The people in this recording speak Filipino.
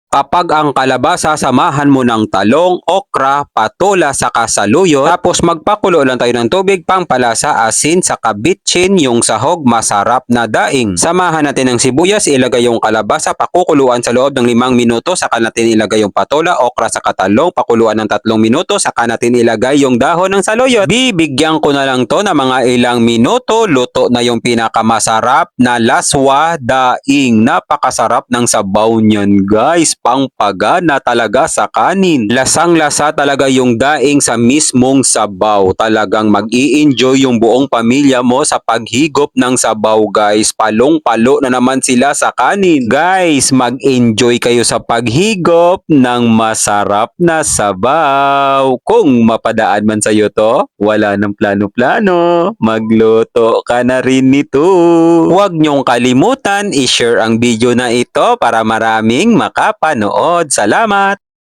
Kapag ang kalabasa samahan mo ng talong, okra, patola saka saluyot, tapos magpakulo lang tayo ng tubig, pampalasa, asin saka bitchin, yung sahog, masarap na daing. Samahan natin ng sibuyas, ilagay yung kalabasa, pakukuluan sa loob ng 5 minuto, saka natin ilagay yung patola, okra saka talong, pakuluan ng 3 minuto, saka natin ilagay yung dahon ng saluyot. Bibigyan ko na lang to ng mga ilang minuto, luto na yung pinakamasarap na laswa daing. Napakasarap ng sabaw niyan, guys. Pangpagana talaga sa kanin. Lasang-lasa talaga yung daing sa mismong sabaw. Talagang mag-i-enjoy yung buong pamilya mo sa paghigop ng sabaw, guys. Palong-palo na naman sila sa kanin. Guys, mag-enjoy kayo sa paghigop ng masarap na sabaw. Kung mapadaan man sa'yo to, wala ng plano-plano. Magluto ka na rin nito. Huwag niyong kalimutan i-share ang video na ito para maraming makapanood. Salamat!